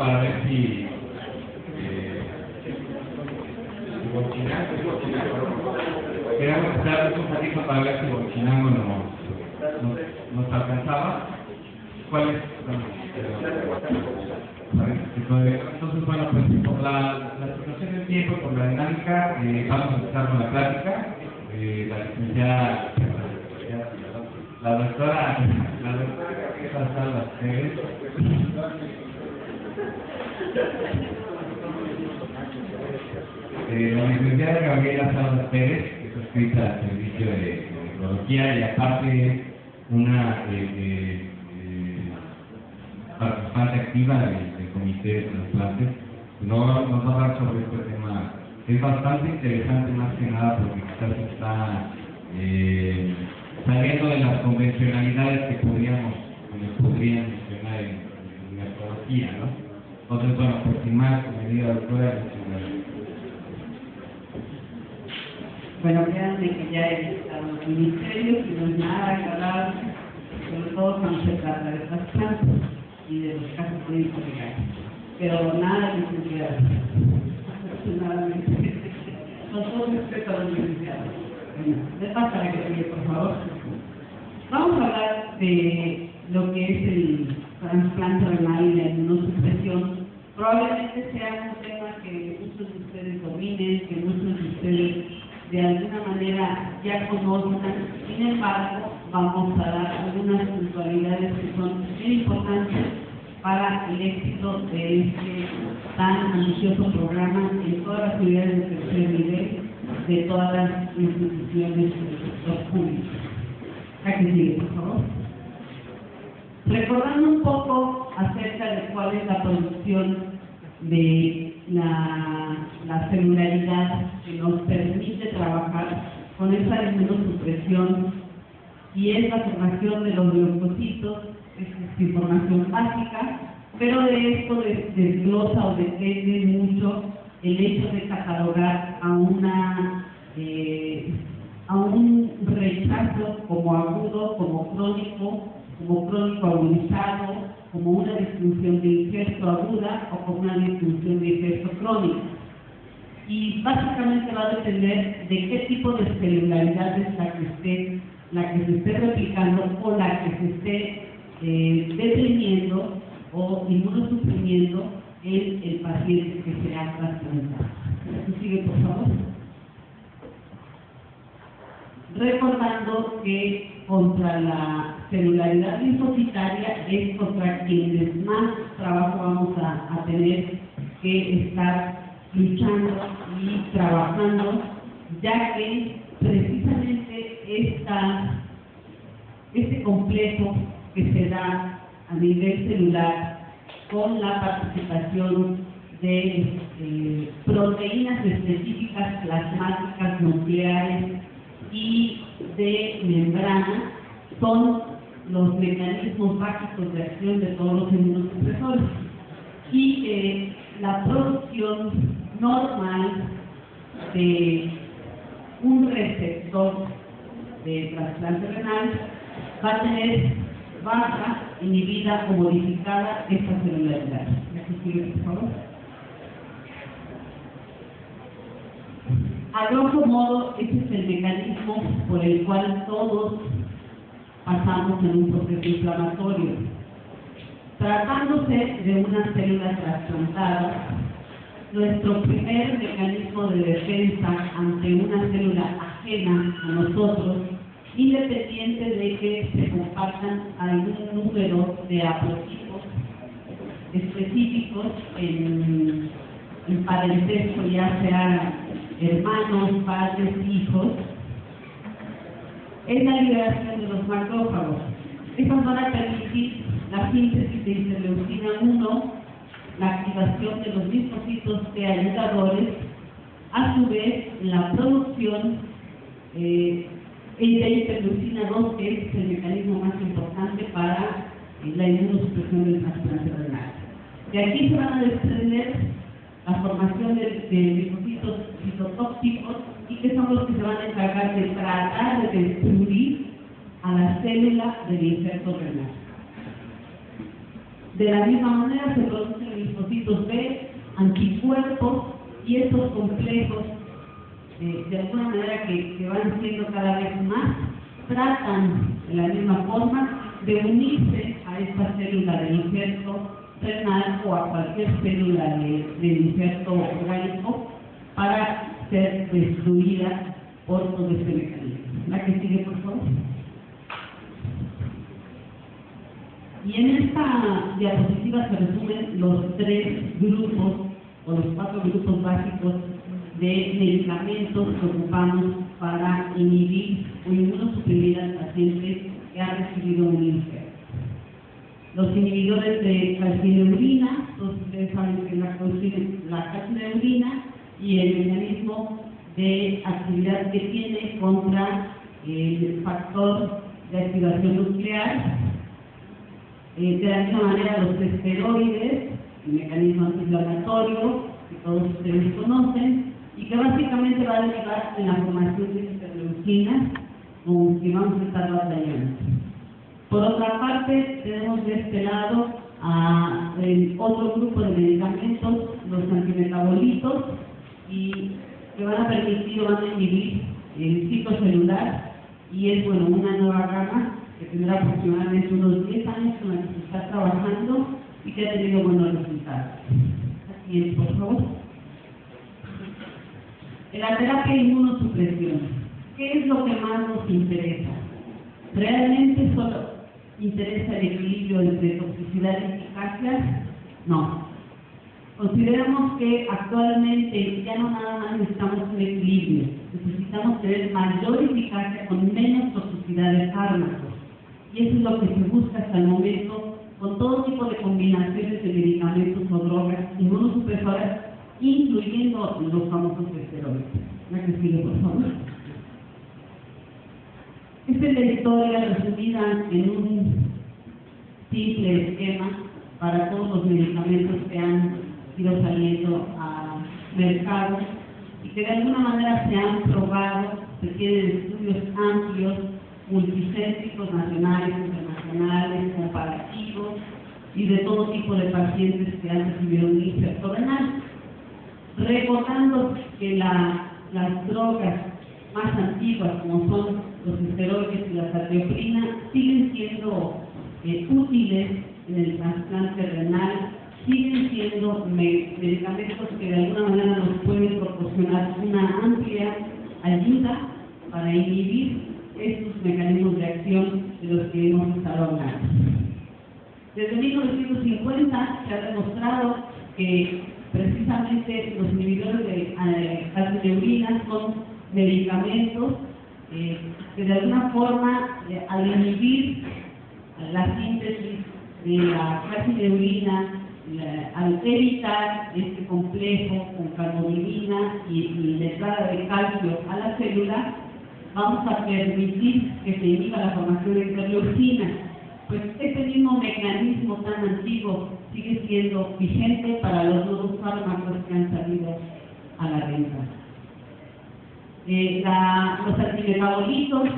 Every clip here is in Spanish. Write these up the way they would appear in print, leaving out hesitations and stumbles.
para ver si queríamos estar un poquito para ver si Bochinango nos alcanzaba. ¿Cuál es? Entonces, bueno, pues por la situación del tiempo, por la dinámica, vamos a empezar con la plática. La licenciada, la doctora Salas Pérez. La licenciada Gabriela Salas Pérez, que es adscrita al servicio de tecnología y aparte es una participante activa del comité de trasplantes. Nos va a hablar sobre este tema. Es bastante interesante, más que nada porque quizás está saliendo de las convencionalidades que podrían mencionar en neurología, ¿no? Entonces, bueno, pues sin más, bienvenida doctora. Bueno, créanme que ya he estado en los ministerios y no es nada que hablar, sobre todo cuando se trata de trasplantes y de los casos clínicos que hay. Pero nada de licenciados. Afortunadamente. Con todo respeto a los licenciados. Me pasa la que sigue, por favor. Vamos a hablar de lo que es el trasplante renal y la inmunosupresión. Probablemente sea un tema que muchos de ustedes dominen, que muchos de ustedes de alguna manera ya conozcan. Sin embargo, vamos a dar algunas puntualidades que son muy importantes para el éxito de este tan ambicioso programa en todas las unidades de tercer nivel de todas las instituciones del sector público. Aquí sigue, por favor. Recordando un poco acerca de cuál es la producción de la celularidad que nos permite trabajar con esa inmunosupresión y es la formación de los leucocitos. Es información básica, pero de esto desglosa o depende mucho el hecho de catalogar a un rechazo como agudo, como crónico agudizado, como una disfunción de injerto aguda o como una disfunción de injerto crónico. Y básicamente va a depender de qué tipo de celularidad es la que se esté replicando o la que se esté deprimiendo o inmunosuprimiendo en el paciente que se ha trasplantado. Sigue, por favor. Recordando que contra la celularidad linfocitaria es contra quienes más trabajo vamos a tener que estar luchando y trabajando, ya que precisamente este complejo que se da a nivel celular con la participación de proteínas específicas plasmáticas nucleares y de membrana son los mecanismos básicos de acción de todos los inmunosupresores y la producción normal de un receptor de trasplante renal va a tener baja, inhibida o modificada esta celularidad. Aquí sigue, por favor. A grosso modo, ese es el mecanismo por el cual todos pasamos en un proceso inflamatorio. Tratándose de una célula trasplantada, nuestro primer mecanismo de defensa ante una célula ajena a nosotros, independiente de que se compartan algún número de haplotipos específicos en parentesco, ya sea hermanos, padres, hijos, es la liberación de los macrófagos. Estas van a permitir la síntesis de interleucina 1, la activación de los linfocitos T ayudadores, a su vez la producción de interleucina 2, que es el mecanismo más importante para la inmunosupresión del trasplante renal. De aquí se van a desprender la formación de linfocitos citotóxicos y que son los que se van a encargar de tratar de destruir a la célula del injerto renal. De la misma manera se producen linfocitos B, anticuerpos, y estos complejos, de alguna manera que van siendo cada vez más, tratan de la misma forma de unirse a esta célula del injerto renal o a cualquier célula del injerto orgánico para ser destruida por todo este mecanismo. La que sigue, por favor. Y en esta diapositiva se resumen los 3 grupos o los 4 grupos básicos de medicamentos que ocupamos para inhibir o inmunosuprimir al paciente que ha recibido un injerto. Los inhibidores de calcineurina, todos ustedes saben que la calcineurina y el mecanismo de actividad que tiene contra el factor de activación nuclear. De la misma manera, los esteroides, el mecanismo antiinflamatorio, que todos ustedes conocen, y que básicamente va a derivar en la formación de interleucinas, con que vamos a estar batallando. Por otra parte, tenemos de este lado a el otro grupo de medicamentos, los antimetabolitos, y que van a permitir o van a inhibir el ciclo celular, y es bueno una nueva gama que tendrá aproximadamente unos 10 años con la que se está trabajando y que ha tenido buenos resultados. Así es, por favor. En la terapia de inmunosupresión, ¿qué es lo que más nos interesa? ¿Realmente solo interesa el equilibrio entre toxicidad y eficacia? No. Consideramos que actualmente ya no nada más necesitamos un equilibrio, necesitamos tener mayor eficacia con menos toxicidad de fármacos. Y eso es lo que se busca hasta el momento con todo tipo de combinaciones de medicamentos o drogas inmunosupresoras, incluyendo los famosos esteroides. La que sigue, por favor. Esta es la historia resumida en un simple esquema para todos los medicamentos que han ido saliendo al mercado y que de alguna manera se han probado, se tienen estudios amplios, multicéntricos, nacionales, internacionales, comparativos y de todo tipo de pacientes que han recibido un injerto renal. Recordando que las drogas más antiguas, como son los esteroides y la satioprina, siguen siendo útiles en el trasplante renal, siguen siendo medicamentos que de alguna manera nos pueden proporcionar una amplia ayuda para inhibir estos mecanismos de acción de los que hemos estado hablando. Desde 1950 se ha demostrado que precisamente los inhibidores de calcineurina son medicamentos que de alguna forma, al inhibir la síntesis de la calcineurina, al evitar este complejo con calmodulina y la entrada de calcio a la célula, vamos a permitir que se inhiba la formación de interleucinas. Pues este mismo mecanismo tan antiguo sigue siendo vigente para los nuevos fármacos que han salido a la venta. Los antimetabolitos,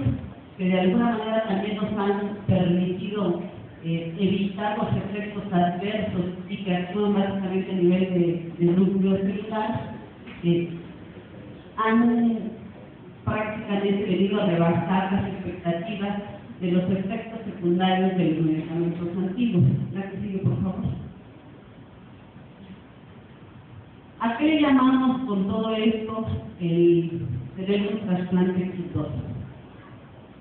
que de alguna manera también nos han permitido evitar los efectos adversos y que actúan básicamente a nivel de núcleo celular, han prácticamente venido a rebasar las expectativas de los efectos secundarios de los medicamentos antiguos. La que sigue, por favor. ¿A qué le llamamos con todo esto el tener un trasplante exitoso?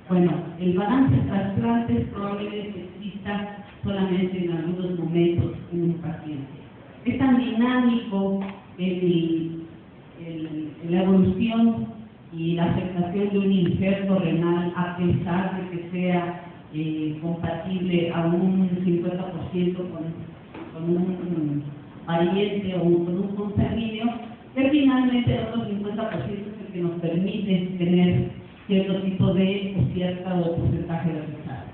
Bueno, el balance de trasplantes probablemente exista solamente en algunos momentos en un paciente. Es tan dinámico la evolución y la aceptación de un injerto renal, a pesar de que sea compatible a un 50% con un pariente o con un consanguíneo, que finalmente el otro 50% es el que nos permite tener cierto tipo de o cierto porcentaje de rechazo.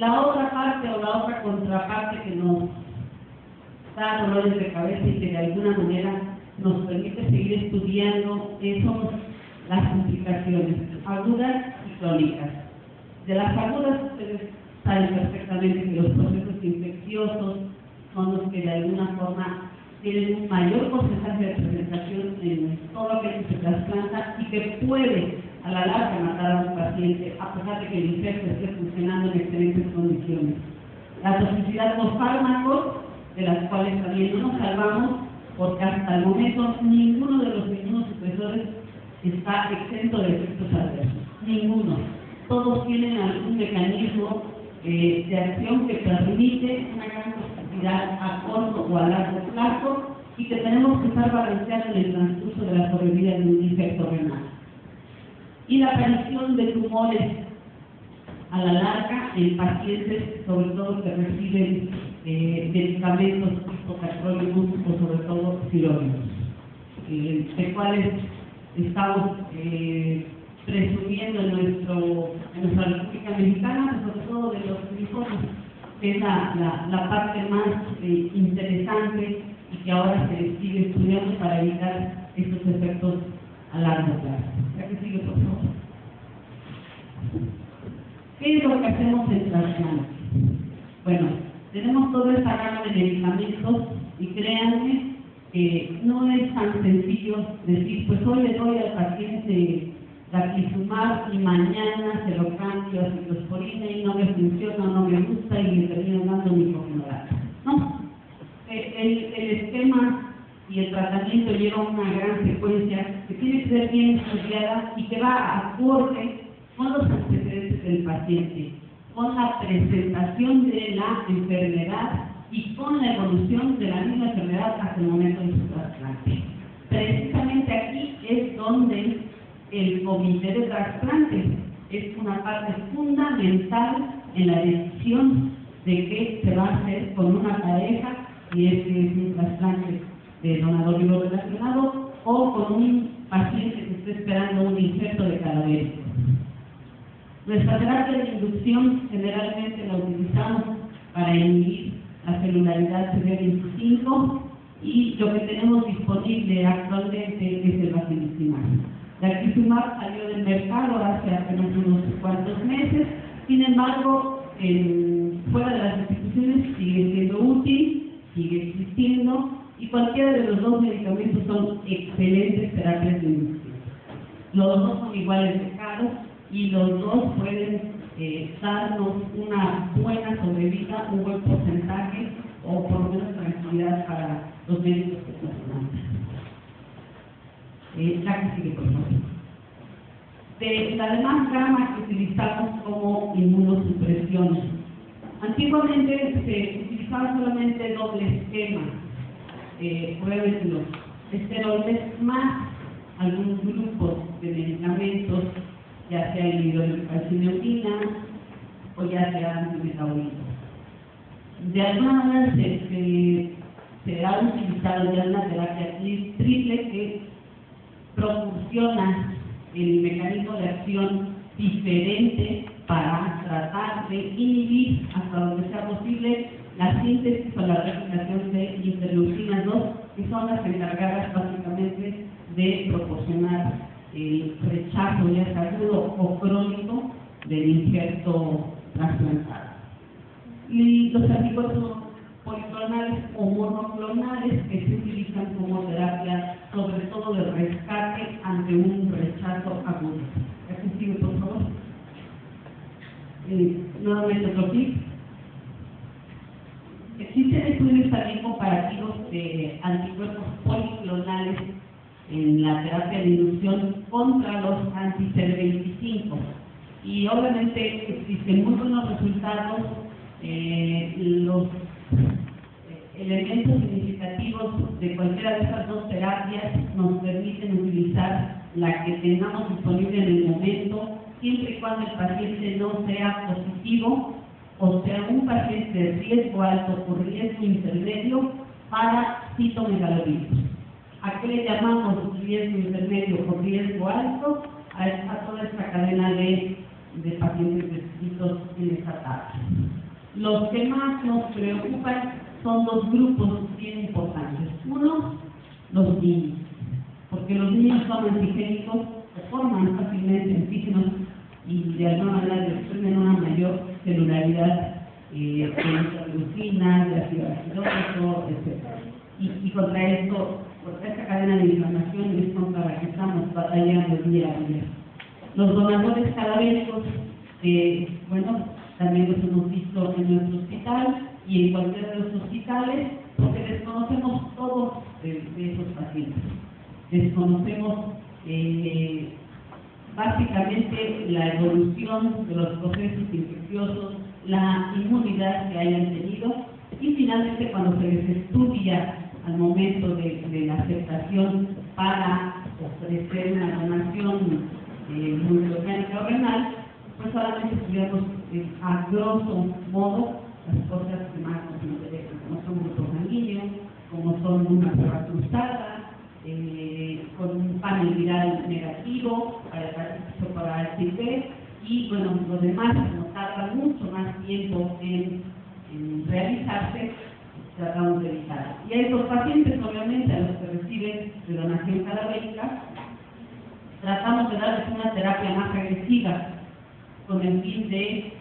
La otra parte o la otra contraparte que nos da dolores de cabeza y que de alguna manera nos permite seguir estudiando son las complicaciones agudas y crónicas. De las agudas ustedes saben perfectamente que los procesos infecciosos son los que de alguna forma tienen un mayor porcentaje de presentación en todo aquello que se trasplanta y que puede a la larga matar a un paciente a pesar de que el infecto esté funcionando en excelentes condiciones. La toxicidad por fármacos, de las cuales también no nos salvamos, porque hasta el momento ninguno de los inmunosupresores está exento de efectos adversos. Ninguno. Todos tienen algún mecanismo de acción que permite una gran toxicidad a corto o a largo plazo y que tenemos que estar balanceando en el transcurso de la sobrevida de un infecto renal. Y la aparición de tumores a la larga en pacientes, sobre todo que reciben medicamentos tipo tacrolimus o sobre todo tiroides, de cuales estamos presumiendo en nuestra República Mexicana, sobre todo de los linfomas, que es la parte más interesante y que ahora se sigue estudiando para evitar estos efectos a largo plazo. ¿Ya que sigue, por favor? ¿Qué es lo que hacemos en trasplante? Bueno, tenemos toda esta gama de medicamentos y créanme que no es tan sencillo decir, pues hoy le doy al paciente Daclizumab y mañana se lo cambio a ciclosporina y no me funciona, no me gusta y le termino dando micofenorato. No, el esquema y el tratamiento lleva una gran secuencia que tiene que ser bien estudiada y que va acorde con los antecedentes del paciente, con la presentación de la enfermedad y con la evolución de la misma enfermedad hasta el momento de su trasplante. Precisamente aquí es donde el comité de trasplantes es una parte fundamental en la decisión de qué se va a hacer con una pareja, si es un trasplante de donador vivo relacionado o con un paciente que esté esperando un injerto de cadavérico. Nuestra terapia de inducción generalmente la utilizamos para inhibir la celularidad CD25 y lo que tenemos disponible actualmente es el basilizumab. Daclizumab salió del mercado hace apenas unos cuantos meses, sin embargo, fuera de las instituciones sigue siendo útil, sigue existiendo y cualquiera de los dos medicamentos son excelentes terapias de inducción. Los dos son iguales de caros y los dos pueden darnos una buena sobrevida, un buen porcentaje o por lo menos tranquilidad para los médicos que trasplantan. La que sigue, por favor. De la demás gama que utilizamos como inmunosupresión. Antiguamente se utilizaba solamente doble esquema, fueron los esteroides más algunos grupos de medicamentos, ya sea inhibidores de calcineurina o ya sea antimetabólicos. De alguna manera se ha utilizado ya una terapia triple que proporciona el mecanismo de acción diferente para tratar de inhibir hasta donde sea posible la síntesis o la replicación de interleucinas 2, que son las encargadas básicamente de proporcionar el rechazo ya sea agudo o crónico del injerto trasplantado. Y los anticuerpos policlonales o monoclonales que se utilizan como terapia, sobre todo de rescate ante un rechazo agudo. Aquí sigue, por favor. Nuevamente otro tip. Existen estudios también comparativos de anticuerpos policlonales en la terapia de inducción contra los anti-CD25 y obviamente existen muy buenos resultados. Los elementos significativos de cualquiera de estas dos terapias nos permiten utilizar la que tengamos disponible en el momento, siempre y cuando el paciente no sea positivo o sea un paciente de riesgo alto o riesgo intermedio para citomegalobinus. ¿A qué le llamamos riesgo intermedio o riesgo alto? A toda esta cadena de pacientes descritos en esta tabla. Los que más nos preocupan son dos grupos bien importantes. Uno, los niños, porque los niños son antigénicos, se forman fácilmente antígenos y de alguna manera exprimen una mayor celularidad que leucina, de ácido araquidónico, etc. Y contra esto, contra esta cadena de inflamación es contra la que estamos batallando día a día. Los donadores cadavéricos, bueno, también los hemos visto en nuestro hospital y en cualquiera de los hospitales, porque desconocemos todos de esos pacientes. Desconocemos básicamente la evolución de los procesos infecciosos, la inmunidad que hayan tenido y finalmente cuando se les estudia al momento de la aceptación para ofrecer una donación multiorgánica o renal, pues solamente estudiamos a grosso modo las cosas que más nos interesan, como son grupos sanguíneos, como son una prueba cruzada, con un panel viral negativo para HIV y bueno, lo demás como tarda mucho más tiempo en realizarse, tratamos de evitar. Y a estos pacientes, obviamente, a los que reciben de donación cadavérica, tratamos de darles una terapia más agresiva con el fin de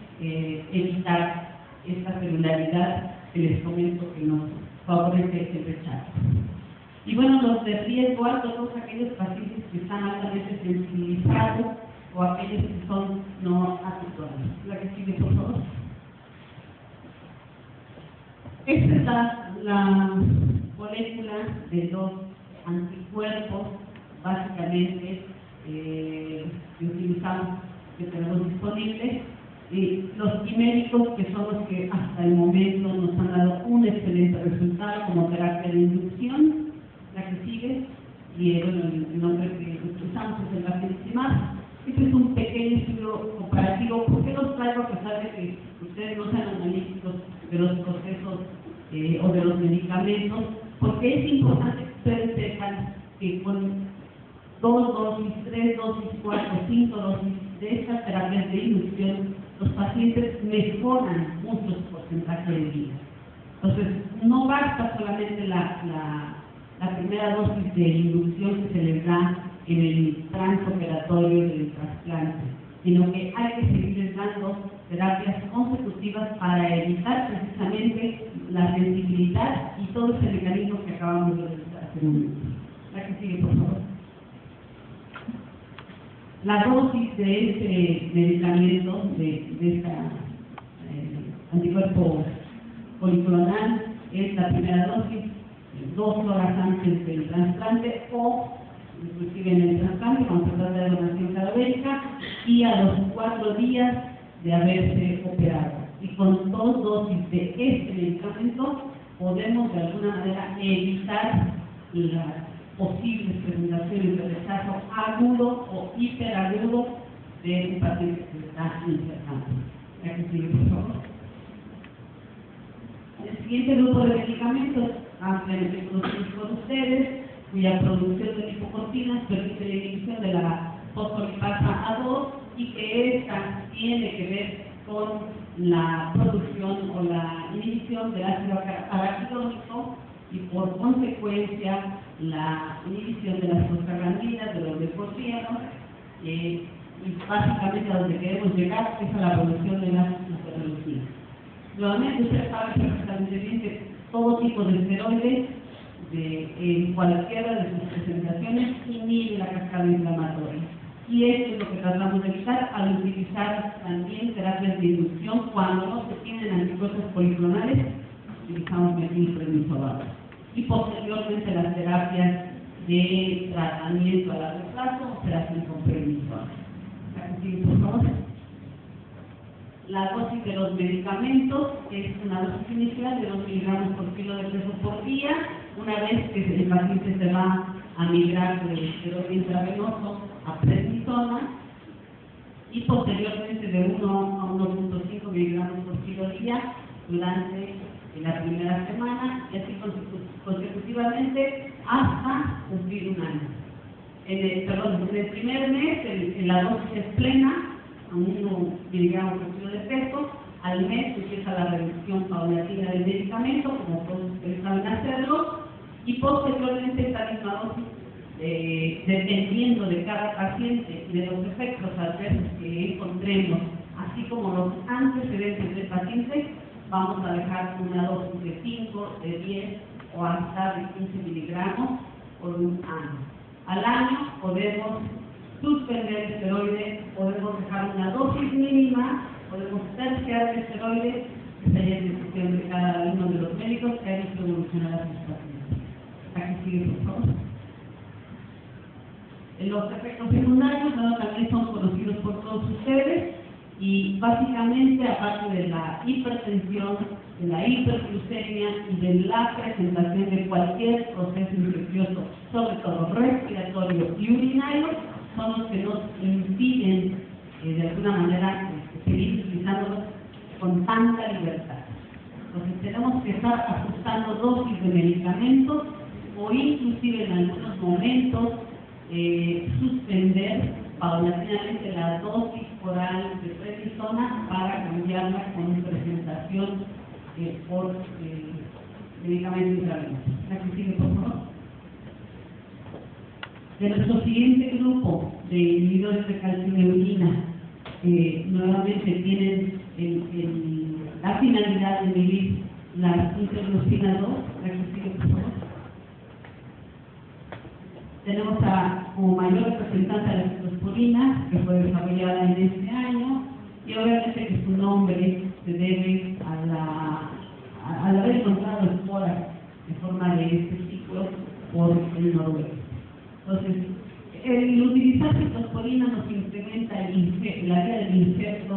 evitar esta celularidad que les comento que nos favorece el rechazo. Y bueno, los de riesgo alto son aquellos pacientes que están altamente sensibilizados o aquellos que son no habituales. La que sigue, por favor. Esta es la molécula de los anticuerpos, básicamente, que utilizamos, que tenemos disponibles. Los quiméricos, que son los que hasta el momento nos han dado un excelente resultado como terapia de inducción, la que sigue, y bueno, el nombre que utilizamos es el bacilicimax. Este es un pequeño estudio comparativo. ¿Por qué los traigo a pesar de que ustedes no sean analíticos de los procesos o de los medicamentos? Porque es importante que ustedes sepan que con 2 dosis, 3 dosis, 4, 5 dosis de estas terapias de inducción, los pacientes mejoran muchos porcentajes de vida. Entonces, no basta solamente la primera dosis de inducción que se les da en el transoperatorio del trasplante, sino que hay que seguirles dando terapias consecutivas para evitar precisamente la sensibilidad y todo ese mecanismo que acabamos de realizar hace un momento. La que sigue, por favor. La dosis de este medicamento, de esta anticuerpo policlonal, es la primera dosis 2 horas antes del trasplante o inclusive en el trasplante cuando se trata de donación cadavérica y a los 4 días de haberse operado. Y con 2 dosis de este medicamento podemos de alguna manera evitar las posibles presentaciones de rechazo agudo o hiperagudo de un paciente que se está infectando. Ya que sigue, por favor. El siguiente grupo de medicamentos, ampliamente conocidos por ustedes, cuya producción de lipocortinas permite la inhibición de la fosfolipasa A2 y que esta tiene que ver con la producción o la inhibición del ácido araquidónico y por consecuencia la inhibición de las prostaglandinas, de los liposíanos, y básicamente a donde queremos llegar es a la producción de las interleucinas. Nuevamente ustedes saben perfectamente bien que todo tipo de esteroides en cualquiera de sus presentaciones inhibe la cascada inflamatoria. Y esto es lo que tratamos de evitar al utilizar también terapias de inducción. Cuando no se tienen anticuerpos policlonales, utilizamos metilprednisolona. Y posteriormente las terapias de tratamiento a largo plazo se hacen con prednisona. Por favor. La dosis de los medicamentos es una dosis inicial de 2 miligramos por kilo de peso por día. Una vez que el paciente se va a migrar del esteroide intravenoso a prednisona y posteriormente de 1 a 1.5 miligramos por kilo día durante la primera semana y así consecutivamente hasta cumplir un año. En el primer mes la dosis es plena, a 1 miligramos por kilo de peso. Al mes empieza la reducción paulatina del medicamento, como todos ustedes saben hacerlo, y posteriormente esta misma dosis, dependiendo de cada paciente y de los efectos adversos que encontremos, así como los antecedentes del paciente, vamos a dejar una dosis de 5, de 10 o hasta de 15 miligramos por un año. Al año podemos suspender el esteroide, podemos dejar una dosis mínima, podemos terciar el esteroide, que sería decisión de cada uno de los médicos que ha visto evolucionar a sus pacientes. Aquí sigue, por favor. Los efectos secundarios, bueno, también son conocidos por todos ustedes y básicamente, aparte de la hipertensión, de la hiperglucemia y de la presentación de cualquier proceso infeccioso, sobre todo respiratorio y urinario, son los que nos impiden de alguna manera seguir utilizándolos con tanta libertad. Entonces tenemos que estar ajustando dosis de medicamentos o inclusive en algunos momentos suspender paulatinamente la dosis oral de prednisona para cambiarla con presentación por medicamentos intravenosos. Aquí sigue, por favor. De nuestro siguiente grupo de inhibidores de calcineurina, nuevamente tienen la finalidad de inhibir la interleucina 2. Aquí sigue, por favor. Tenemos como mayor representante a la ciclosporina, que fue desarrollada en este año, y obviamente que su nombre se debe al haber encontrado esporas en forma de este ciclo por el noroeste. Entonces, el utilizar ciclosporina nos incrementa la vía del injerto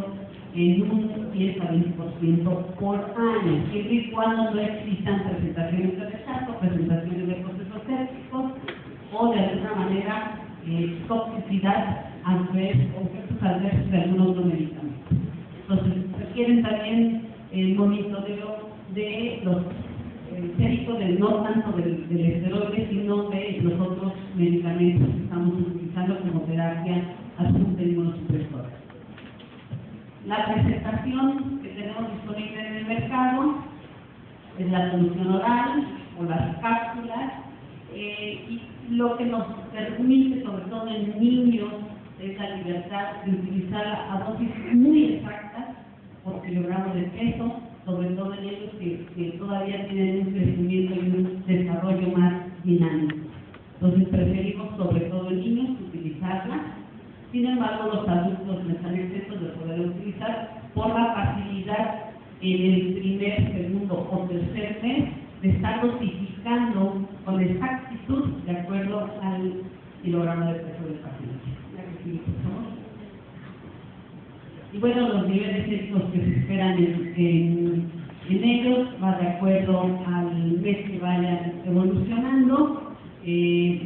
en un 10 a 20% por año, siempre y cuando no existan presentaciones de rechazo, presentaciones de procesos sépticos, o de alguna manera toxicidad o efectos adversos de algún otro medicamento. Entonces, requieren también el monitoreo de los séricos, no tanto del esteroide, sino de los otros medicamentos que estamos utilizando como terapia adjunta inmunosupresora. La presentación que tenemos disponible en el mercado es la solución oral o las cápsulas, y lo que nos permite, sobre todo en niños, es la libertad de utilizar a dosis muy exactas por kilogramo de peso, sobre todo en ellos que todavía tienen un crecimiento y un desarrollo más dinámico. Entonces preferimos, sobre todo en niños, utilizarla. Sin embargo, los adultos no están exentos de poder utilizar por la facilidad en el primer, segundo o tercer mes de estar dosificando con exactitud de acuerdo al kilogramo de peso del paciente. Y bueno, los niveles éticos que se esperan en ellos va de acuerdo al mes que vayan evolucionando.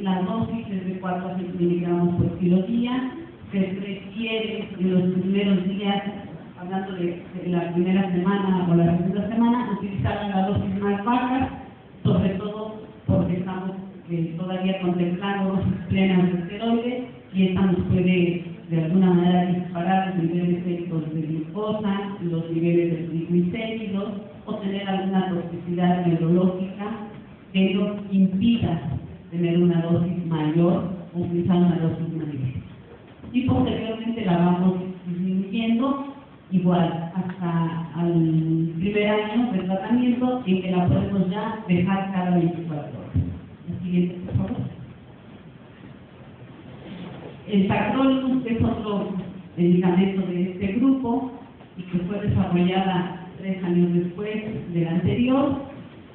La dosis es de 4 a 6 miligramos por kilo día. Se prefiere en los primeros días, hablando de la primera semana o la segunda semana, utilizar la dosis más baja, sobre todo porque estamos todavía contemplando dosis plenas de esteroides y esta nos puede de alguna manera disparar los niveles séricos de glucosa, los niveles de triglicéridos o tener alguna toxicidad neurológica que nos impida tener una dosis mayor o utilizar una dosis mayor. Y posteriormente la vamos disminuyendo igual hasta al primer año de tratamiento en que la podemos ya dejar cada 24 horas. El siguiente, por favor. El tacrolimus, que es otro medicamento de este grupo y que fue desarrollada 3 años después del anterior.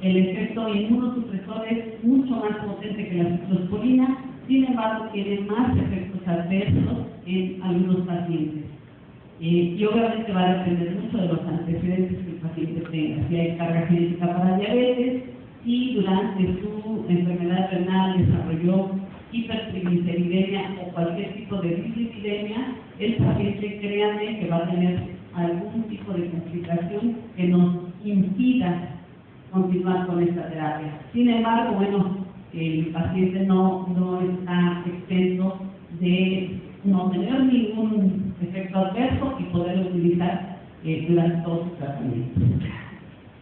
El efecto inmunosupresor es mucho más potente que la ciclosporina, sin embargo tiene más efectos adversos en algunos pacientes. Y obviamente va a depender mucho de los antecedentes que el paciente tenga, si hay carga genética para diabetes, si durante su enfermedad renal desarrolló hipertrigliceridemia o cualquier tipo de dislipidemia, el paciente, créanme, que va a tener algún tipo de complicación que nos impida continuar con esta terapia. Sin embargo, bueno, el paciente no está exento de no tener ningún efecto adverso y poder utilizar durante todo su tratamiento.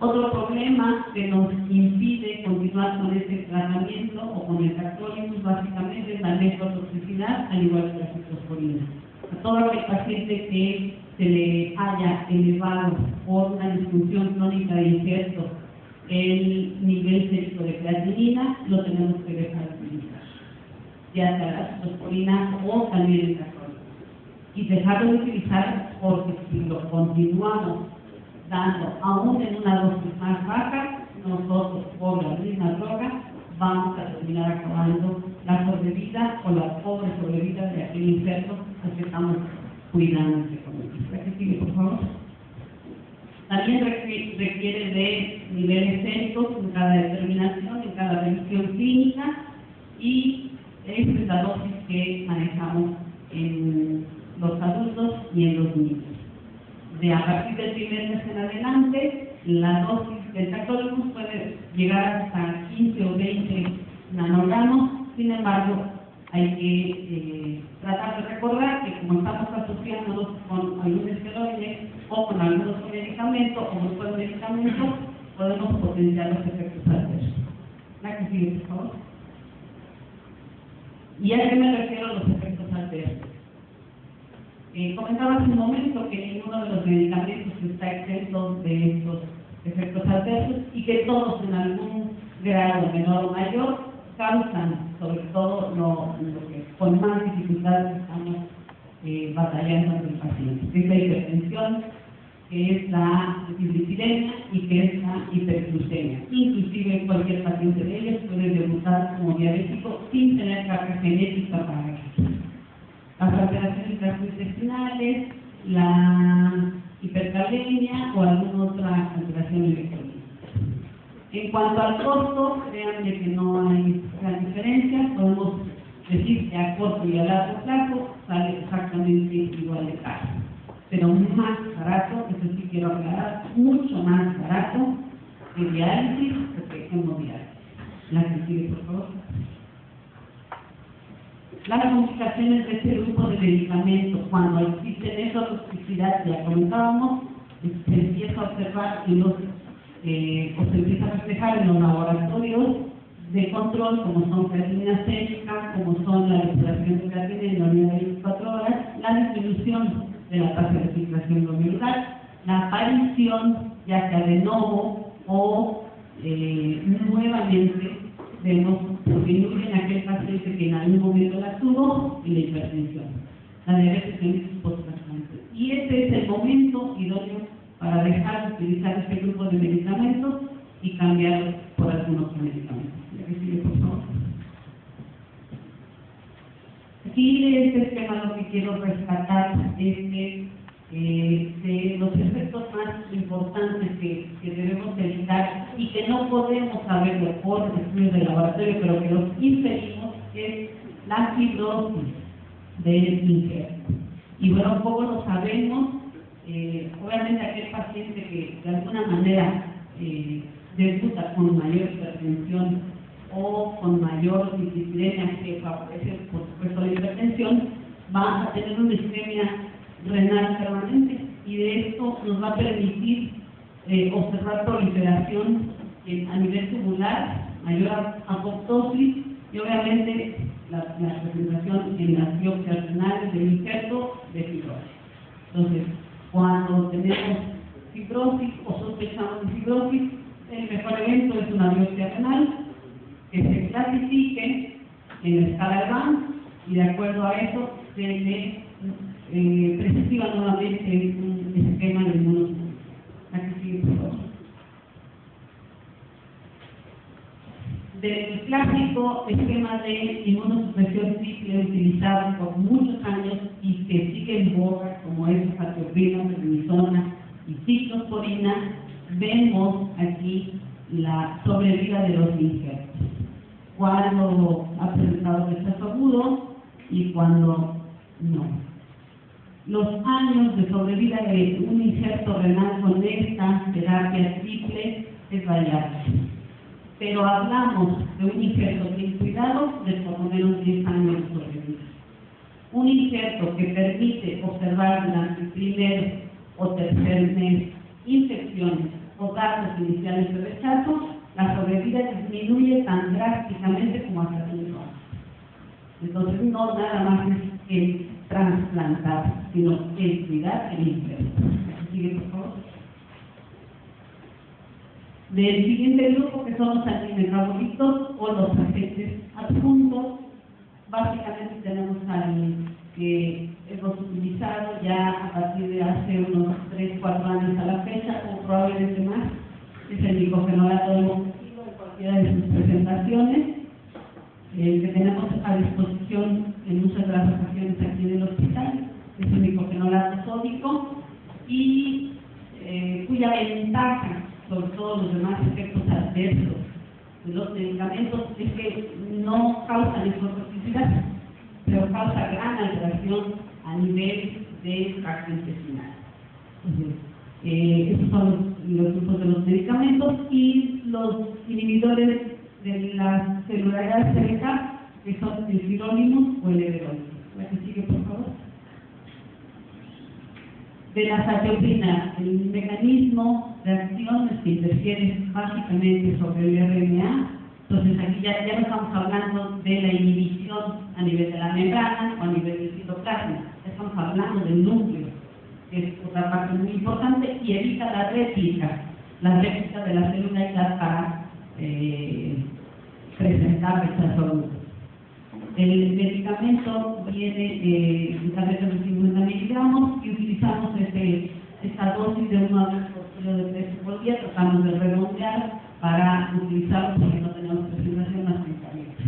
Otro problema que nos impide continuar con este tratamiento o con el tacrolimus básicamente es la nefrotoxicidad, al igual que la ciclosporina. A todo aquel paciente que se le haya elevado por una disfunción crónica de injerto el nivel sérico de creatinina, lo tenemos que dejar de utilizar, ya sea la ciclosporina o también el cacol. Y dejarlo de utilizar porque si lo continuamos dando aún en una dosis más baja, nosotros por la misma droga vamos a terminar acabando la sobrevida o la pobre sobrevida de aquel injerto al que estamos cuidando. ¿La que sigue, por favor? También requiere de niveles séricos en cada determinación, en cada revisión clínica, y esta es la dosis que manejamos en los adultos y en los niños. De a partir del primer mes en adelante, la dosis del tacrolimus puede llegar hasta 15 o 20 nanogramos. Sin embargo, hay que tratar de recordar que como estamos asociándolos con algún esteroide o con algunos medicamentos o con otros medicamentos, podemos potenciar los efectos adversos. La que sigue, por favor. ¿Y a qué me refiero a los efectos adversos? Comentaba hace un momento que ninguno de los medicamentos está exento de estos efectos adversos y que todos en algún grado menor o mayor causan, sobre todo lo que con más dificultad estamos batallando con el paciente, que es la hipertensión, que es la dislipidemia y que es la hiperglucemia. Inclusive cualquier paciente de ellos puede debutar como diabético sin tener carga genética para eso. Las alteraciones gastrointestinales, la hipercalemia o alguna otra alteración electrolítica. En cuanto al costo, créanme que no hay gran diferencia, podemos decir que a corto y a largo plazo sale exactamente igual de caro, pero más barato, eso sí quiero aclarar, mucho más barato que diálisis o que hemodiálisis. La que sigue, por favor. Las complicaciones de este grupo de medicamentos, cuando existe nefrotoxicidad, ya comentábamos, se empieza a observar en los, o se empieza a reflejar en los laboratorios de control, como son creatinina sérica, como son la depuración de creatina en la unidad de 24 horas, la disminución de la tasa de filtración glomerular, la aparición, ya sea de nuevo o nuevamente, vemos que disminuye en aquel paciente que en algún momento la tuvo y la hipertensión, la diabetes mellitus post-trasplante. Y ese es el momento idóneo para dejar de utilizar este grupo de medicamentos y cambiarlos por algunos medicamentos. ¿Ya que sigue, por favor? Aquí de este esquema lo que quiero rescatar es que de los efectos más importantes que debemos evitar y que no podemos saberlo por estudios de laboratorio, pero que los inferimos, es la fibrosis del injerto. Y bueno, un poco lo sabemos, obviamente aquel paciente que de alguna manera debuta con mayor hipertensión o con mayor dislipidemia que favorece por supuesto la hipertensión, va a tener una isquemia renal permanente, y de esto nos va a permitir observar proliferación a nivel tubular, mayor apoptosis y obviamente la presentación en las biopsias renales del injerto de fibrosis. Entonces, cuando tenemos fibrosis o sospechamos de fibrosis, el mejor evento es una biopsia renal que se clasifique en la escala de Banff y de acuerdo a eso se le prescriba nuevamente un esquema de inmunosupresión. Aquí sigue, por favor. Del clásico esquema de inmunosupresión triple utilizado por muchos años y que sigue en boga, como es azathioprina, prednisona y ciclosporina, vemos aquí la sobrevida de los injertos. Cuando ha presentado rechazo agudo y cuando no. Los años de sobrevida de un injerto renal con esta terapia triple es variable. Pero hablamos de un injerto sin cuidado de por lo menos 10 años de sobrevida. Un injerto que permite observar durante el primer o tercer mes infecciones o datos iniciales de rechazo, la sobrevida disminuye tan drásticamente como hasta 5 años. Entonces, no nada más es el trasplantar, sino el cuidar el enfermo. Sigue, por favor. Del siguiente grupo, que son los antimetabolitos o los agentes adjuntos, básicamente tenemos al que hemos utilizado ya a partir de hace unos 3-4 años a la fecha, o probablemente más, es el micofenolato de mofetil en cualquiera de sus presentaciones, que tenemos a disposición en muchas de las ocasiones aquí en el hospital, es el micofenolato sódico, y cuya ventaja sobre todos los demás efectos adversos de los medicamentos es que no causan nefrotoxicidad, pero causa gran alteración a nivel del tracto intestinal. Estos son los grupos de los medicamentos, y los inhibidores de la celularidad cerebral, que son el sirolimus o el everolimus. La que sigue, por favor. De la azatioprina, el mecanismo de acción es que interfiere básicamente sobre el RNA. Entonces aquí ya no estamos hablando de la inhibición a nivel de la membrana o a nivel del citoplasma, ya estamos hablando del núcleo, que es otra parte muy importante, y evita la réplica de la célula para presentar rechazo agudo. El medicamento viene en tabletas de 50 miligramos y utilizamos esta dosis de 1 a 2 por kilo de peso por día. Tratamos de redondear para utilizarlo porque no tenemos presentación más medicamentos.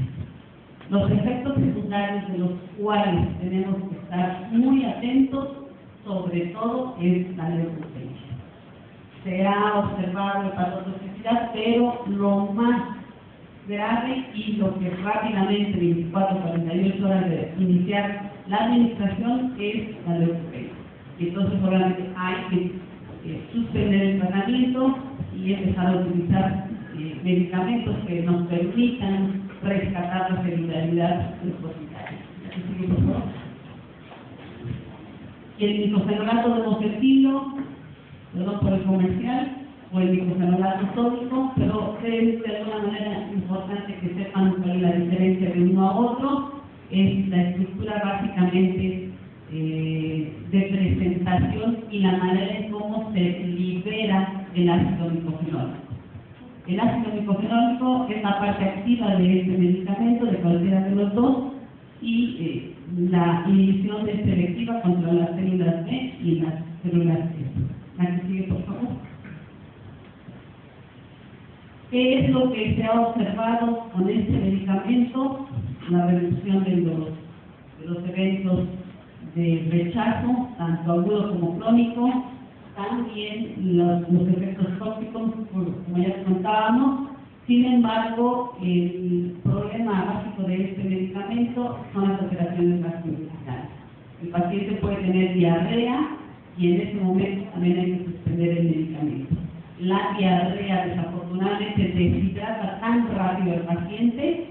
Los efectos secundarios de los cuales tenemos que estar muy atentos, sobre todo, es la leucopenia. Se ha observado hepatotoxicidad, pero lo más grave y lo que rápidamente, 24-48 horas de iniciar la administración, es la leucopenia. Entonces, obviamente, hay que suspender el tratamiento y empezar a utilizar medicamentos que nos permitan rescatar la celularidad leucocitaria. ¿Sigue, por favor? Y el micofenolato de mofetilo, perdón por el comercial, o el micofenolato sódico, pero es de alguna manera importante que sepan cuál es la diferencia de uno a otro. Es la estructura básicamente de presentación y la manera en cómo se libera el ácido micofenólico. El ácido micofenólico es la parte activa de este medicamento, de cualquiera de los dos, y la inhibición es selectiva contra las células B y las células T. La que sigue, por favor. ¿Qué es lo que se ha observado con este medicamento? La reducción de los eventos de rechazo, tanto agudo como crónico, también los efectos tóxicos, como ya contábamos. Sin embargo, el problema básico de este medicamento son las alteraciones gastrointestinales. El paciente puede tener diarrea y en ese momento también hay que suspender el medicamento. La diarrea, desafortunadamente, deshidrata tan rápido al paciente,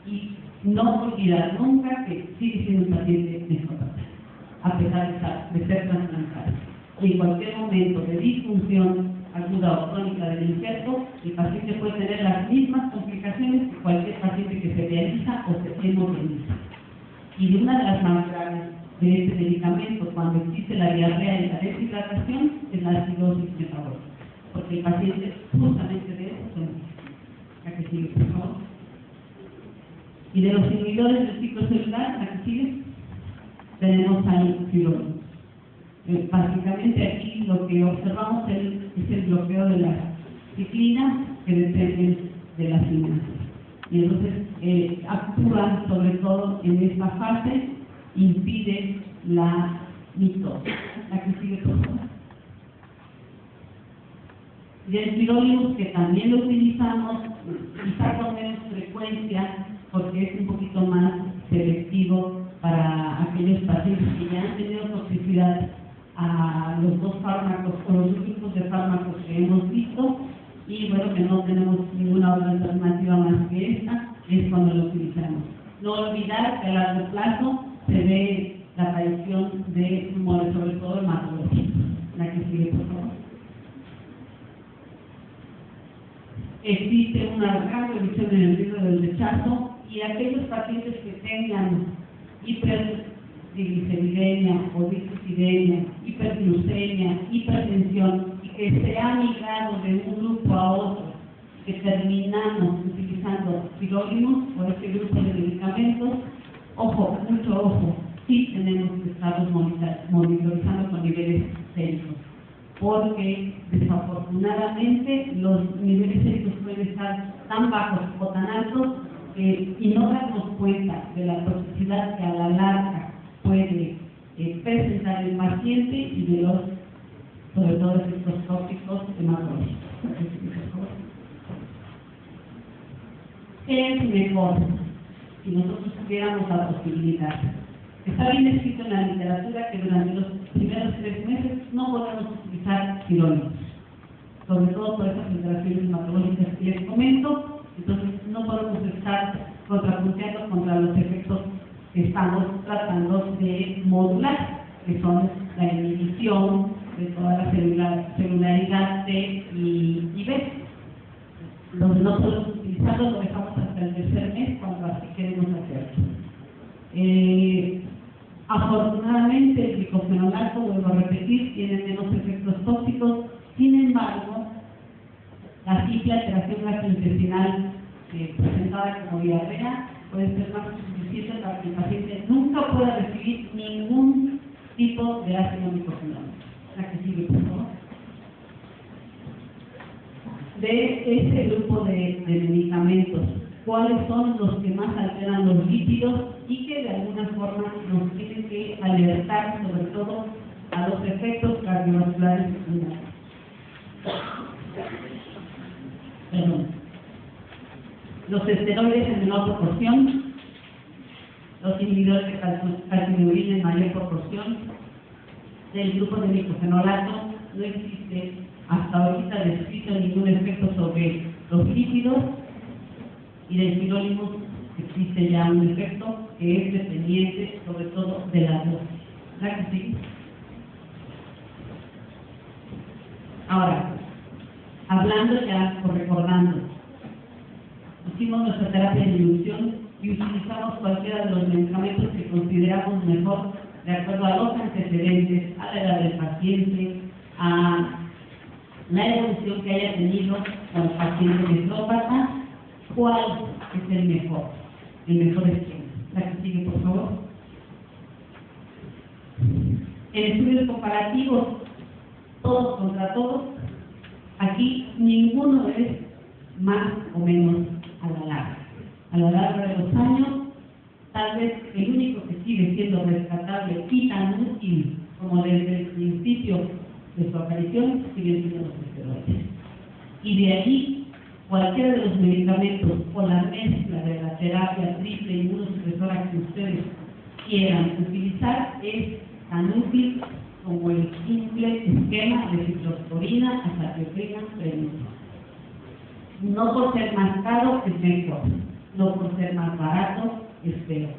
y no olvidar nunca que sigue siendo un paciente nefrópata, a pesar de ser trasplantado. Y en cualquier momento de disfunción aguda o crónica del injerto, el paciente puede tener las mismas complicaciones que cualquier paciente que se dializa o se hemodializa. Y una de las más graves de este medicamento, cuando existe la diarrea y la deshidratación, es la acidosis metabólica, porque el paciente justamente de eso se muere. La que sigue, por favor. Y de los inhibidores del ciclo celular, la que sigue, tenemos al sirolimus. Básicamente aquí lo que observamos es el bloqueo de la ciclina, que depende de la sinasia. Y entonces actúa sobre todo en esta fase, impide la mitosis. La que sigue, por favor. Y el sirolimus, que también lo utilizamos, quizá con menos frecuencia, porque es un poquito más selectivo para aquellos pacientes que ya han tenido toxicidad a los dos fármacos o los grupos de fármacos que hemos visto, y bueno, que no tenemos ninguna otra alternativa más que esta, es cuando lo utilizamos. No olvidar que a largo plazo se ve la aparición de tumores, sobre todo hematológicos. La que sigue, por favor. Existe una gran reducción en el riesgo del rechazo, y aquellos pacientes que tengan trigliceridemia o dislipidemia, hiperglucemia, hipertensión, y que se ha migrado de un grupo a otro, que terminamos utilizando sirolimus o este grupo de medicamentos, ojo, mucho ojo, sí tenemos que estarlos monitorizando con niveles séricos, porque desafortunadamente los niveles séricos pueden estar tan bajos o tan altos y no darnos cuenta de la toxicidad que a la larga puede presentar el paciente y de los, sobre todo, efectos tóxicos hematológicos. ¿Qué es mejor si nosotros tuviéramos la posibilidad? Está bien escrito en la literatura que durante los primeros 3 meses no podemos utilizar sirolimus, sobre todo por esas alteraciones hematológicas que les comento. Entonces no podemos estar contrapunteando contra los efectos que estamos tratando de modular, que son la inhibición de toda la celularidad T y B. Donde no podemos utilizarlo, lo dejamos hasta el 3er mes cuando así queremos hacerlo. Afortunadamente el diclofenolato, vuelvo a repetir, tiene menos efectos tóxicos. Sin embargo, la simple alteración gastrointestinal presentada como diarrea puede ser más que suficiente para que el paciente nunca pueda recibir ningún tipo de ácido nicofenólico. La que sigue, por favor. De este grupo de medicamentos, cuáles son los que más alteran los lípidos y que de alguna forma nos tienen que alertar sobre todo a los efectos cardiovasculares secundarios. Los esteroides en menor proporción, los inhibidores de calcineurin en mayor proporción. Del grupo de diclofenolato no existe hasta ahorita descrito ningún efecto sobre los lípidos, y del sirolimus existe ya un efecto que es dependiente sobre todo de la dosis. ¿Verdad que sí? Ahora, hablando ya o recordando, hicimos nuestra terapia de dilución y utilizamos cualquiera de los medicamentos que consideramos mejor de acuerdo a los antecedentes, a la edad del paciente, a la evolución que haya tenido con el paciente nefrópata. ¿Cuál es el mejor esquema? La que sigue, por favor. En estudios comparativos, todos contra todos, aquí ninguno es más o menos a la larga. A lo largo de los años, tal vez el único que sigue siendo rescatable y tan útil como desde el principio de su aparición siguen siendo los esteroides. Y de allí, cualquiera de los medicamentos o la mezcla de la terapia triple inmunosupresora que ustedes quieran utilizar es tan útil como el simple esquema de ciclosporina, azathioprina, prednisona. No por ser más caro es mejor, no por ser más barato es peor.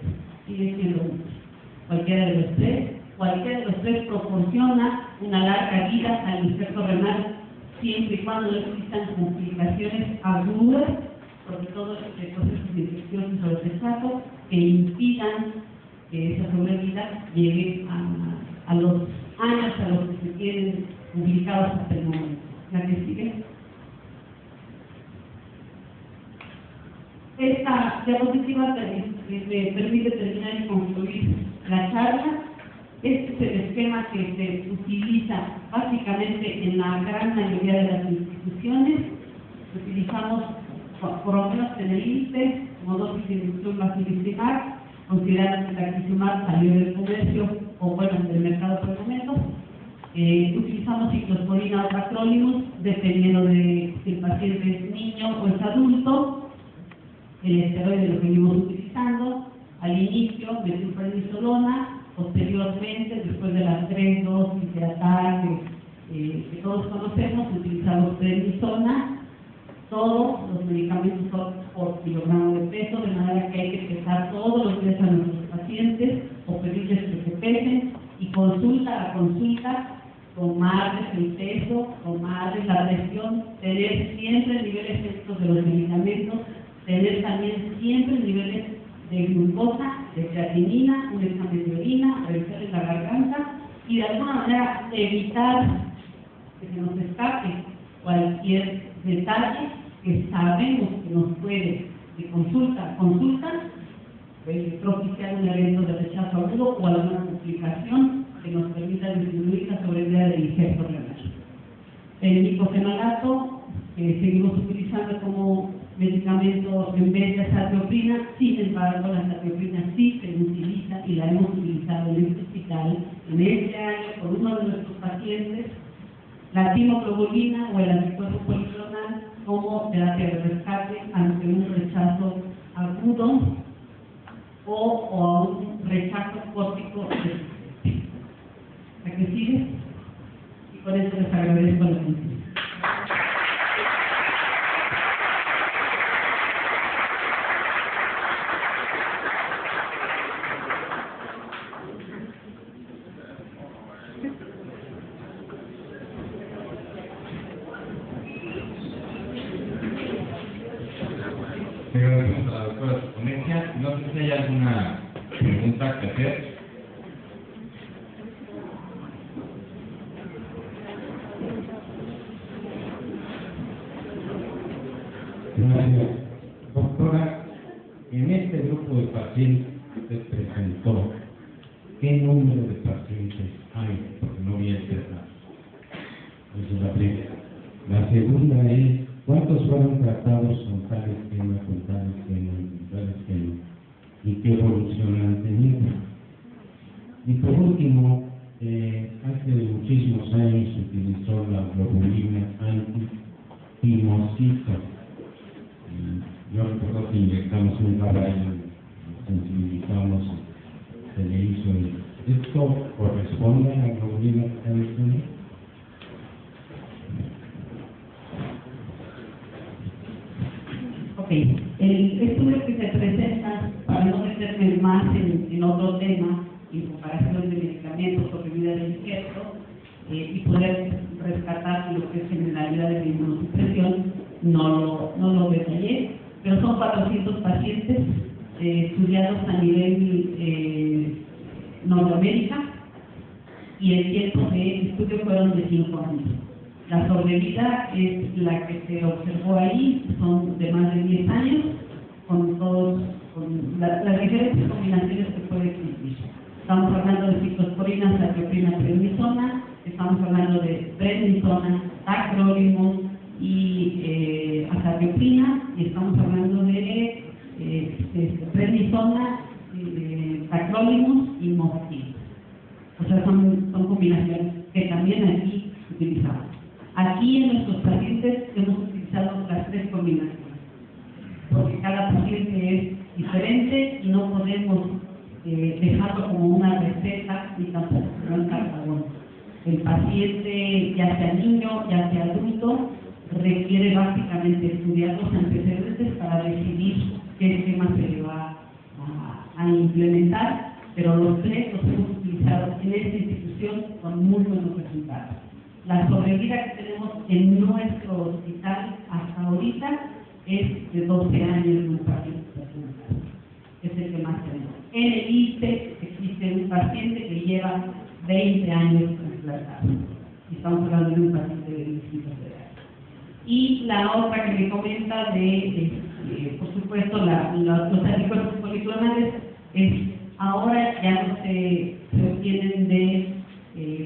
Sigue siendo útil. Cualquiera de los tres proporciona una larga vida al insecto renal, siempre y cuando no existan complicaciones agudas, sobre todo de procesos infecciosos o de rechazo, que impidan que esa sobrevida llegue a los años a los que se tienen publicados hasta el momento. ¿La que sigue? Esta diapositiva me permite terminar y concluir la charla. Este es el esquema que se utiliza básicamente en la gran mayoría de las instituciones. Utilizamos, por lo menos en el INSTE, como dosis de inducción basilistimar, considerando que la ciclizumab salió del comercio o bueno, del mercado por el momento. Utilizamos ciclosporina o tacrolimus, dependiendo de si el paciente es niño o es adulto. El esteroide lo venimos utilizando al inicio, metilprednisolona. Posteriormente, después de las 3 dosis de ataque que todos conocemos, utilizamos prednisona. Todos los medicamentos son por kilogramo de peso, de manera que hay que pesar todos los días a nuestros pacientes o pedirles que se pesen y consulta a consulta tomarles el peso, tomarles la presión, tener siempre niveles exactos de los medicamentos, tener también siempre niveles de glucosa, de creatinina, un examen de orina, alguna manera evitar que se nos escape cualquier detalle que sabemos que nos puede, de consulta, pues, propiciar un evento de rechazo agudo o alguna complicación que nos permita disminuir la sobrevida del injerto renal. El diclofenolato, que seguimos utilizando como medicamento en vez de azatioprina, sin embargo, la azatioprina sí se utiliza y la hemos utilizado en este hospital en este año con uno de nuestros pacientes, la timoglobulina o el anticuerpo policlonal como terapia de rescate ante un rechazo agudo o a un rechazo córtico resistente. ¿A qué sigue? Y con eso les agradezco la atención. Le agradecemos a la doctora su ponencia. No sé si hay alguna pregunta que hacer. Gracias. Doctora, en este grupo de pacientes que usted presentó, ¿qué número de pacientes hay? Porque no vi el tercer. Esa es la primera. La segunda es, ¿cuántos fueron tratados con tal esquema, y qué evolución han tenido? Y por último, hace muchísimos años se utilizó la globulina anti-timocito. Yo recuerdo que inyectamos un caballo, sensibilizamos, se le hizo. ¿Esto corresponde a la globulina que está diciendo? Ok, el estudio que se presenta, para no meterme más en otro tema, en comparación de medicamentos o bebidas de injerto, y poder rescatar lo que es generalidad de la inmunosupresión, no lo detallé, pero son 400 pacientes estudiados a nivel Norteamérica, y el tiempo de estudio fueron de 5 años. La sobrevida es la que se observó ahí, son de más de 10 años, con las diferentes combinaciones que puede existir. Estamos hablando de ciclosporina, azatioprina, prednisona, estamos hablando de prednisona, tacrolimus y azatioprina, y estamos hablando de prednisona, tacrolimus y moxil. O sea, son combinaciones que también aquí utilizamos. Aquí en nuestros pacientes hemos utilizado las 3 combinaciones, porque cada paciente es diferente y no podemos dejarlo como una receta ni tampoco como un cartabón. El paciente, ya sea niño, ya sea adulto, requiere básicamente estudiar los antecedentes para decidir qué esquema se le va a implementar, pero los 3 los hemos utilizado en esta institución con muy buenos resultados. La sobrevida que tenemos en nuestro hospital hasta ahorita es de 12 años de un paciente trasplantado. Es el que más tenemos. En el ISSSTE existe un paciente que lleva 20 años trasplantado. Estamos hablando de un paciente de Distrito Federal. Y la otra que me comenta por supuesto, los anticuerpos policlonales, ahora ya no se obtienen de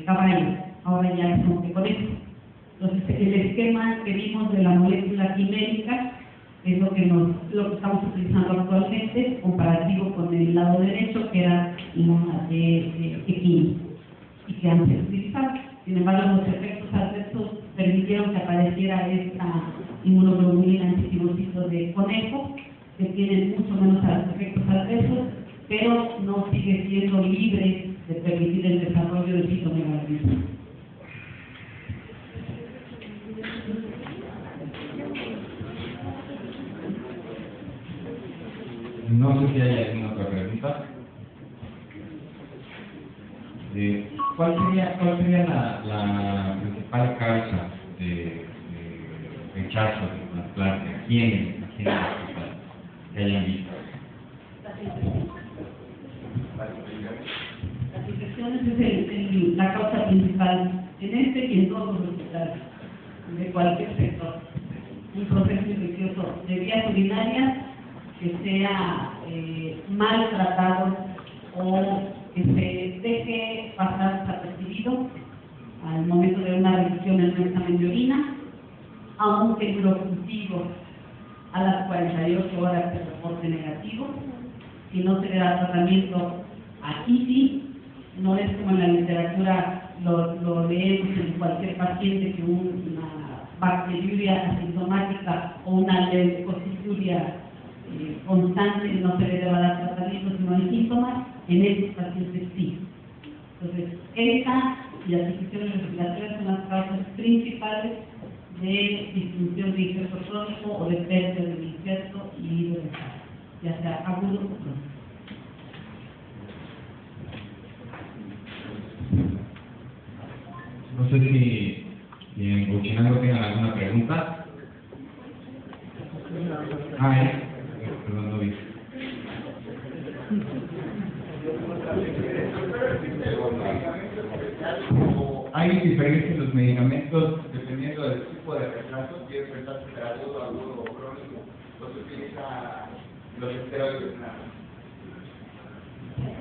caballo. Ahora ya son de conejo. Entonces, el esquema que vimos de la molécula quimérica es lo que estamos utilizando actualmente, comparativo con el lado derecho, que era la de química, y que antes utilizaba. Sin embargo, los efectos adversos permitieron que apareciera esta inmunoglobulina antitimocito de conejo, que tiene mucho menos efectos adversos, pero no sigue siendo libre de permitir el desarrollo del citomegalovirus. No sé si hay alguna otra pregunta. ¿Cuál sería la principal causa de rechazo de trasplante aquí en el hospital que hayan visto? Las infecciones es el la causa principal en este y en todos los hospitales de cualquier sector. Un proceso infeccioso de vías urinarias que sea mal tratado o que se deje pasar desapercibido al momento de una revisión en un examen de orina, aunque duro cultivo a las 48 horas de reporte negativo. Si no se le da tratamiento aquí sí, no es como en la literatura lo leemos en cualquier paciente que una bacteriuria asintomática o una leucociuria constante no se le debe dar tratamiento si no hay síntomas. En estos pacientes sí. Entonces, esta y las infecciones respiratorias son las causas principales de disfunción de injerto crónico o de pérdida del injerto y hidrocefalia, ya sea agudo o crónico. No sé si en Buchinango tienen alguna pregunta. Perdón, no vi. Hay diferencias en los medicamentos dependiendo del tipo de retraso, si es retraso agudo, agudo o crónico. Los utiliza los esteroides.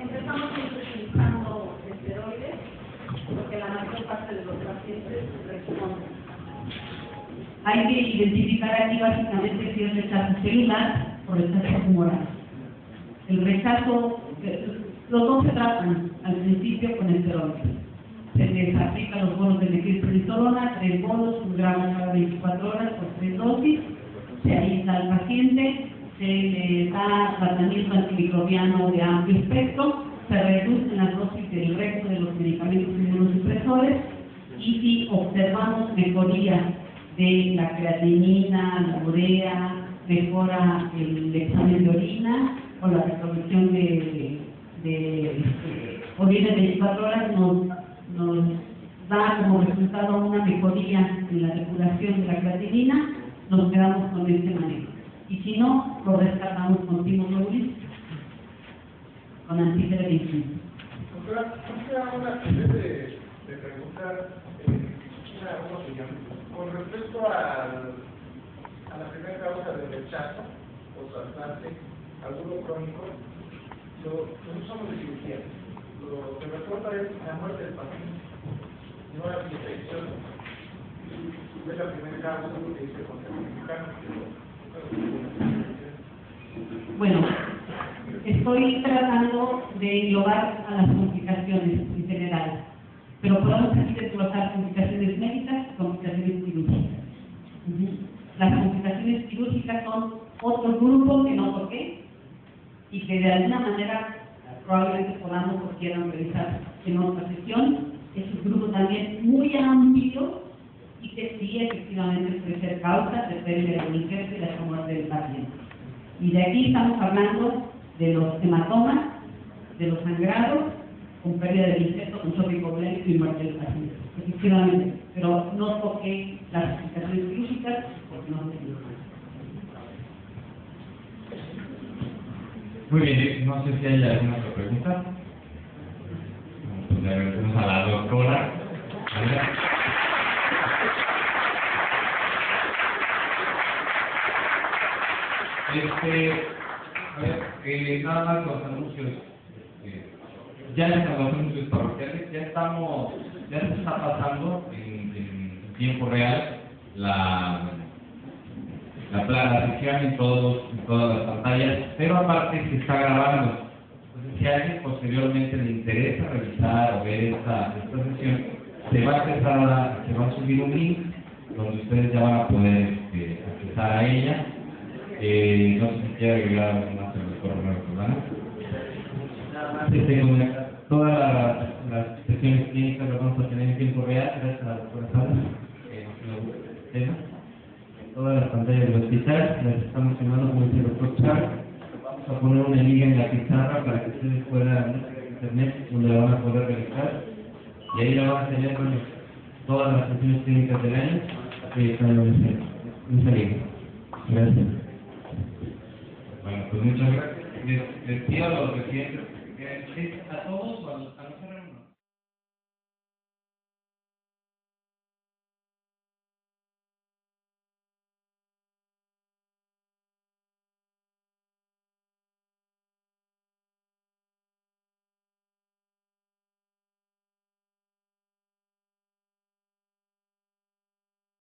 Empezamos utilizando esteroides porque la mayor parte de los pacientes responden. Hay que identificar aquí básicamente si es rechazo celular o rechazo tumoral. El rechazo, los dos se tratan al principio con esteroides. Se les aplica los bonos de metilprednisolona, 3 bonos, 1 gramo cada 24 horas por 3 dosis. Se aísla al paciente, se le da tratamiento antimicrobiano de amplio espectro, se reducen las dosis del resto de los medicamentos inmunosupresores y si observamos mejoría de la creatinina, la urea, mejora el examen de orina o la resolución de orina de 24 horas nos da como resultado una mejoría en la depuración de la creatinina, nos quedamos con este manejo. Y si no, lo rescatamos con timoglobulina, con antiferetina. Doctora, quisiera una serie de preguntas, una opinión. Con respecto a la primera causa de rechazo o trasplante agudo crónico, nosotros somos de cirugía. Lo que reporta es la muerte del paciente, no la infección. Es la primera causa que dice contraindicada. Bueno, estoy tratando de englobar a las complicaciones en general, pero podemos aquí desglosar complicaciones médicas y complicaciones quirúrgicas. Las complicaciones quirúrgicas son otro grupo que no toqué y que de alguna manera probablemente podamos o quieran realizar en otra sesión. Es un grupo también muy amplio y que sí efectivamente puede ser causa de pérdida del injerto y de la muerte del paciente. Y de aquí estamos hablando de los hematomas, de los sangrados, con pérdida del injerto, con choque hipovolémico y muerte del paciente. Efectivamente, pero no toqué las complicaciones quirúrgicas porque no se dio. Muy bien, no sé si hay alguna otra pregunta. Pues le agradecemos a la doctora. Nada más los anuncios. Ya están los anuncios parroquiales, ya se está pasando en tiempo real la sesión en todas las pantallas, pero aparte se está grabando. Entonces, si a alguien posteriormente le interesa revisar o ver esta sesión, se va a subir un link donde ustedes ya van a poder accesar a ella. No sé si quiere agregar algo más en el correo, ¿verdad? Todas las sesiones clínicas las vamos a tener en tiempo real, gracias a la doctora Salas, que nos gusta este tema. Todas las pantallas del hospital las estamos filmando como dice el doctor Chávez. Vamos a poner una liga en la pizarra para que ustedes puedan ir a internet donde la van a poder revisar y ahí la van a tener todas las sesiones clínicas del año que están en esa liga. Gracias. Bueno, pues muchas gracias. Les pido a los residentes a todos o a los